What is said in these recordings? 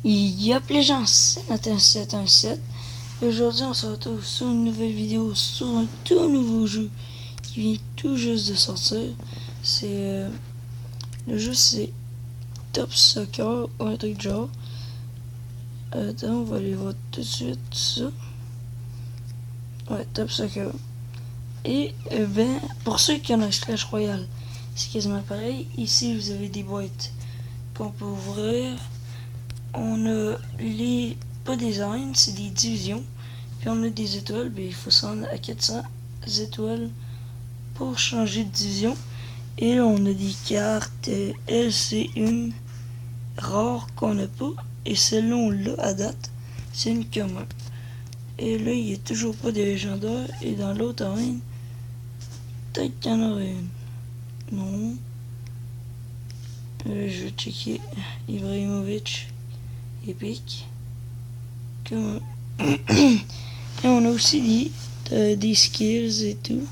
Il y a plein de gens, c'est notre 717. Aujourd'hui, on se retrouve sur une nouvelle vidéo sur un tout nouveau jeu qui vient tout juste de sortir. Le jeu, c'est Top Soccer ou un truc de genre. Attends, on va aller voir tout de suite ça. Ouais, Top Soccer. Et pour ceux qui ont un Clash Royale, c'est quasiment pareil. Ici, vous avez des boîtes qu'on peut ouvrir. On a les pas des arènes, c'est des divisions. Puis on a des étoiles, ben, il faut se rendre à 400 étoiles pour changer de division. Et là, on a des cartes LC1 rares qu'on n'a pas. Et celle-là, on l'a à date. C'est une commune. Et là, il n'y a toujours pas de légendaire. Et dans l'autre arène, peut-être qu'il y en aurait une. Non. Je vais checker. Ibrahimovic. Épique. Comme... Et on a aussi des skills et tout.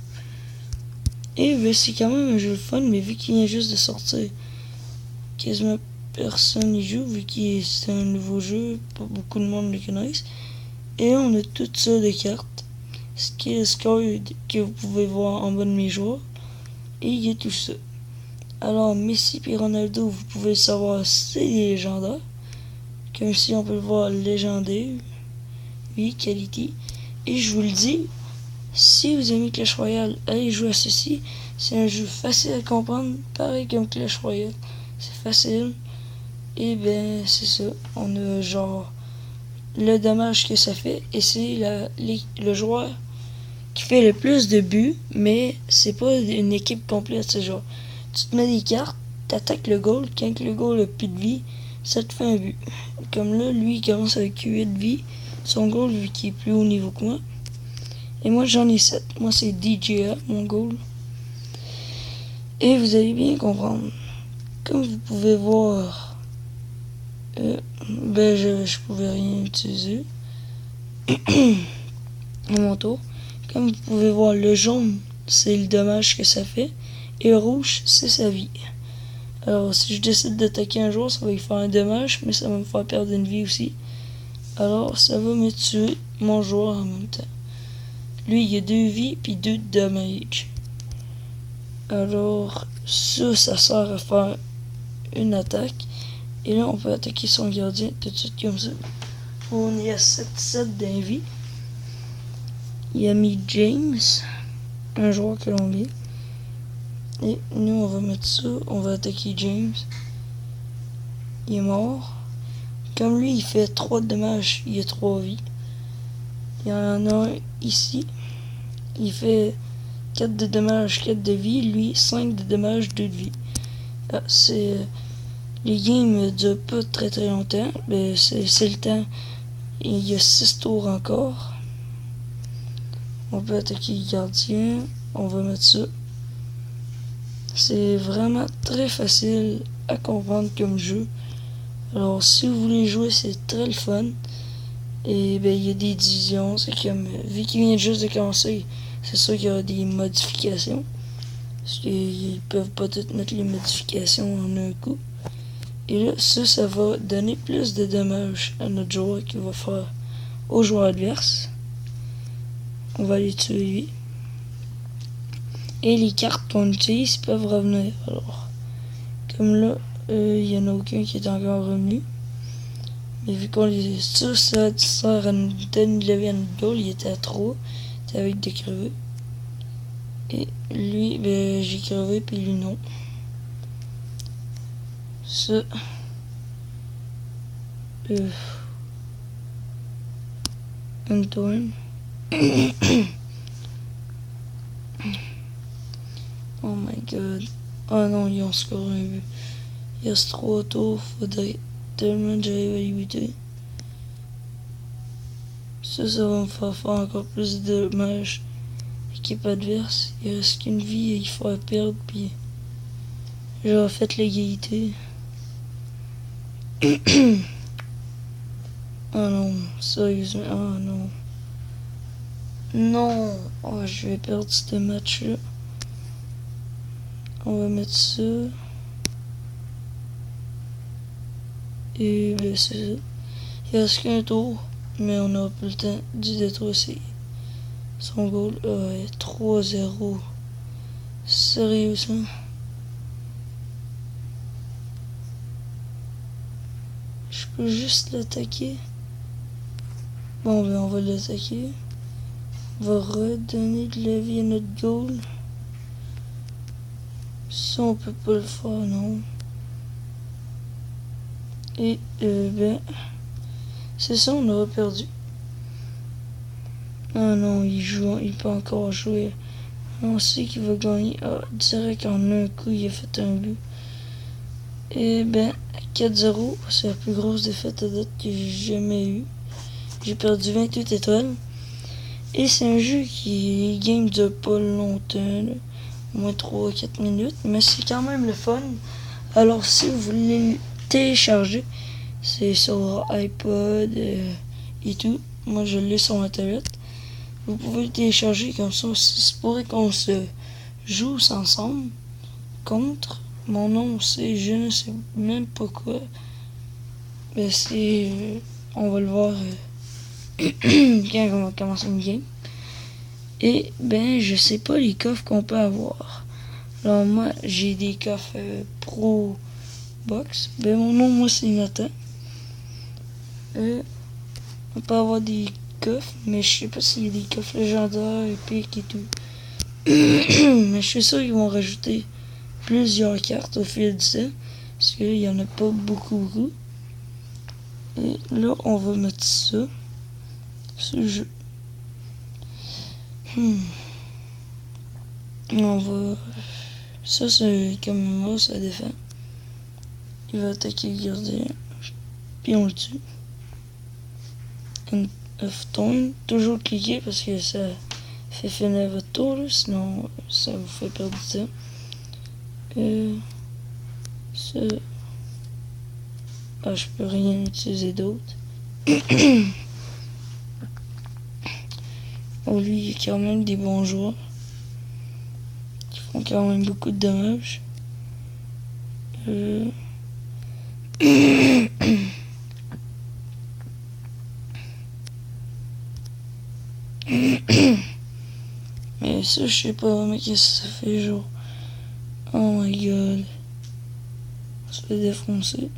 Et ben, c'est quand même un jeu de fun, mais vu qu'il vient juste de sortir, quasiment personne y joue, vu que c'est un nouveau jeu, pas beaucoup de monde le connaissent. Et là, on a toutes sortes de cartes. Skill score que vous pouvez voir en bas de mes joueurs. Et il y a tout ça. Alors, Messi et Ronaldo, vous pouvez le savoir, c'est des légendaires. Comme ici, on peut le voir légendaire. Oui, qualité. Et je vous le dis, si vous aimez Clash Royale, allez jouer à ceci. C'est un jeu facile à comprendre, pareil comme Clash Royale. C'est facile. Et ben, c'est ça. On a genre le dommage que ça fait. Et c'est le joueur qui fait le plus de buts, mais c'est pas une équipe complète. C'est genre, tu te mets des cartes, t'attaques le goal. Quand le goal a plus de vie, ça te fait un but. Comme là, lui, il commence avec 8 de vie. Son goal, vu qu'il est plus haut niveau que moi. Et moi, j'en ai 7. Moi, c'est DJA, mon goal. Et vous allez bien comprendre. Comme vous pouvez voir, ben, je pouvais rien utiliser. À mon tour. Comme vous pouvez voir, le jaune, c'est le dommage que ça fait. Et le rouge, c'est sa vie. Alors, si je décide d'attaquer un joueur, ça va lui faire un dommage, mais ça va me faire perdre une vie aussi. Alors, ça va me tuer mon joueur en même temps. Lui, il a 2 vies, puis 2 dommages. Alors, ça sert à faire une attaque. Et là, on peut attaquer son gardien tout de suite comme ça. On est à 7-7 d'invie. Il a mis James, un joueur colombien. Et nous, on va mettre ça. On va attaquer James. Il est mort. Comme lui, il fait 3 de dommages, il a 3 vies. Il y en a un ici. Il fait 4 de dommages, 4 de vie. Lui, 5 de dommages, 2 de vie. Ah, les games ne durent pas très très longtemps. Mais c'est le temps. Il y a 6 tours encore. On peut attaquer le gardien. On va mettre ça. C'est vraiment très facile à comprendre comme jeu. Alors, si vous voulez jouer, c'est très le fun. Et ben, il y a des divisions. C'est comme, vu qu'il vient juste de commencer, c'est sûr qu'il y a des modifications. Parce qu'ils peuvent pas toutes mettre les modifications en un coup. Et là, ça va donner plus de dommages à notre joueur qui va faire au joueur adverse. On va aller tuer lui. Et les cartes qu'on utilise peuvent revenir. Alors, comme là, il n'y en a aucun qui est encore revenu. Mais vu qu'on les... Ça sert à nous donner le level de goal, il était à 3. Il était avec des crevés. Et lui, ben, j'ai crevé, puis lui, non. Ça. Antoine. Oh my god. Oh non, ils ont scoré un but. Il reste 3 tours, faudrait tellement que j'arrive à l'éviter. Ça va me faire encore plus de dommages. Équipe adverse, il reste qu'une vie et il faut la perdre, puis j'aurais fait l'égalité. Oh non, sérieusement, oh non. Non, oh, je vais perdre ce match-là. On va mettre ça. Et ben c'est ça. Il reste qu'un tour, mais on n'aura plus le temps du détrousser. Son goal est 3-0. Sérieusement. Je peux juste l'attaquer. Bon, ben on va l'attaquer. On va redonner de la vie à notre goal. Ça, on peut pas le faire, non. Et, ben, c'est ça, on aura perdu. Ah non, il peut encore jouer. On sait qu'il va gagner. Ah, direct en un coup, il a fait un but. Et ben, 4-0, c'est la plus grosse défaite à date que j'ai jamais eue. J'ai perdu 28 étoiles. Et c'est un jeu qui game dure pas longtemps, là. Au moins 3-4 minutes. Mais c'est quand même le fun. Alors si vous voulez le télécharger, c'est sur iPod et tout. Moi je l'ai sur ma tablette. Vous pouvez le télécharger comme ça. C'est pourrait qu'on se joue ensemble contre. Mon nom c'est je ne sais même pas quoi. Mais c'est. On va le voir quand on va commencer une game. Et ben je sais pas les coffres qu'on peut avoir. Alors moi j'ai des coffres Pro Box. Ben mon nom moi c'est Nathan. On peut avoir des coffres, mais je sais pas s'il y a des coffres légendaires, épiques et tout. Mais je suis sûr qu'ils vont rajouter plusieurs cartes au fil du temps. Parce qu'il y en a pas beaucoup. Et là, on va mettre ça. Ce jeu. On va... Ça, c'est comme moi, ça défend. Il va attaquer le gardien. Puis on le tue. Of Thorn. Toujours cliquer parce que ça fait finir votre tour, là, sinon ça vous fait perdre du temps. Ça. Ah, je peux rien utiliser d'autre. Oh, lui, il y a quand même des bons joueurs qui font quand même beaucoup de dommages. Mais ça, je sais pas, mais qu'est-ce que ça fait, genre. Oh my god. On se fait défoncer.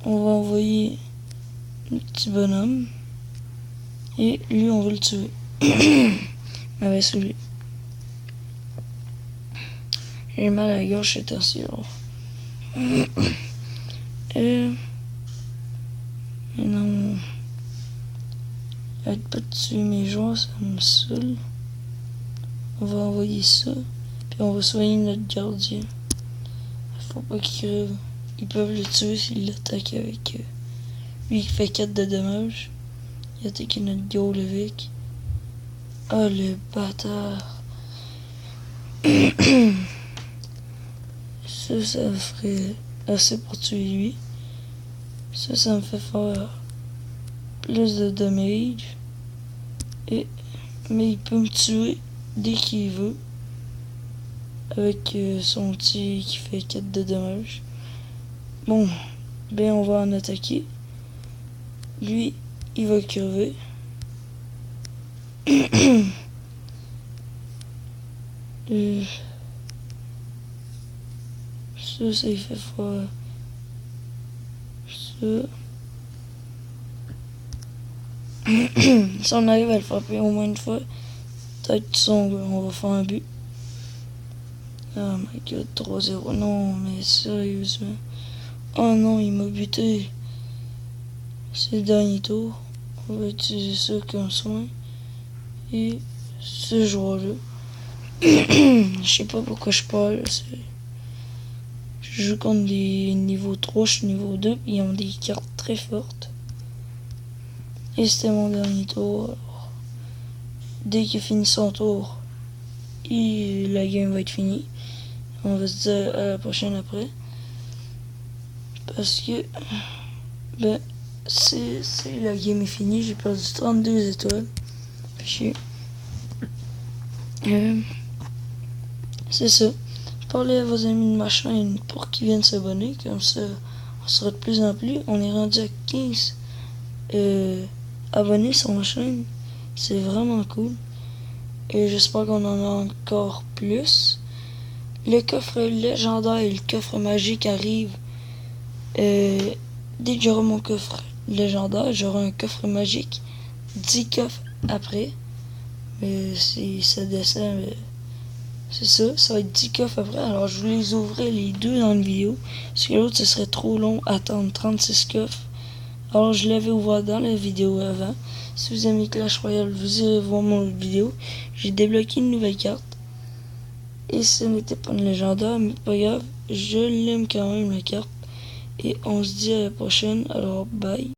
On va envoyer le petit bonhomme. Et lui, on va le tuer. Avec celui. J'ai mal à la gorge, attention. Non. Arrête pas de tuer mes joueurs, ça me saoule. On va envoyer ça. Puis on va soigner notre gardien. Faut pas qu'il crève. Ils peuvent le tuer s'ils l'attaquent avec eux. Lui il fait 4 de dommages. Il attaque notre goal avec. Oh le bâtard. Ça ferait assez pour tuer lui. Ça me fait faire plus de damage. Mais il peut me tuer dès qu'il veut. Avec son tir qui fait 4 de dommages. Bon, ben on va en attaquer. Lui, il va crever. Ça il fait faire ça. Si on arrive à le frapper au moins une fois, peut-être on va faire un but. Oh my god, 3-0. Non, mais sérieusement. Oh non, il m'a buté. C'est le dernier tour. On va utiliser ça comme soin. Et ce joueur-là. Je sais pas pourquoi je parle. Je joue contre des niveaux 3, je suis niveau 2. Ils ont des cartes très fortes. Et c'était mon dernier tour. Alors, dès qu'il finit son tour, la game va être finie. On va se dire à la prochaine après. Parce que ben c'est la game est finie. J'ai perdu 32 étoiles. Chier. C'est ça. Parlez à vos amis de ma chaîne pour qu'ils viennent s'abonner. Comme ça, on sera de plus en plus. On est rendu à 15 abonnés sur ma chaîne. C'est vraiment cool. Et j'espère qu'on en a encore plus. Le coffre légendaire et le coffre magique arrivent. Dès que j'aurai mon coffre légendaire, j'aurai un coffre magique. 10 coffres après. Si ça descend, c'est ça. Ça va être 10 coffres après. Alors je vous les ouvrir les deux dans une vidéo. Parce que l'autre, ce serait trop long à attendre 36 coffres. Alors je l'avais ouvert dans la vidéo avant. Si vous aimez Clash Royale, vous irez voir mon vidéo. J'ai débloqué une nouvelle carte. Et ce n'était pas une légendaire, mais pas grave. Je l'aime quand même la carte. Et on se dit à la prochaine. Alors bye.